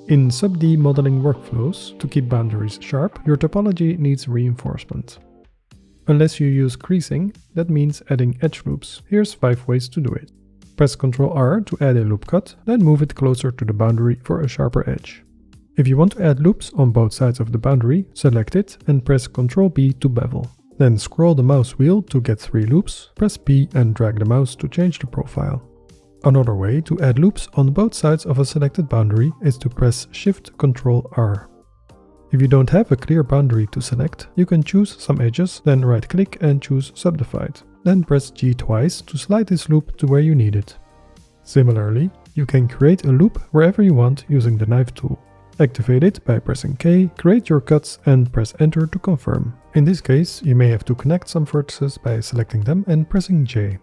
In Sub-D modeling workflows, to keep boundaries sharp, your topology needs reinforcement. Unless you use creasing, that means adding edge loops. Here's 5 ways to do it. Press Ctrl R to add a loop cut, then move it closer to the boundary for a sharper edge. If you want to add loops on both sides of the boundary, select it and press Ctrl B to bevel. Then scroll the mouse wheel to get 3 loops, press P and drag the mouse to change the profile. Another way to add loops on both sides of a selected boundary is to press Shift Ctrl R. If you don't have a clear boundary to select, you can choose some edges, then right-click and choose Subdivide. Then press G twice to slide this loop to where you need it. Similarly, you can create a loop wherever you want using the knife tool. Activate it by pressing K, create your cuts and press Enter to confirm. In this case, you may have to connect some vertices by selecting them and pressing J.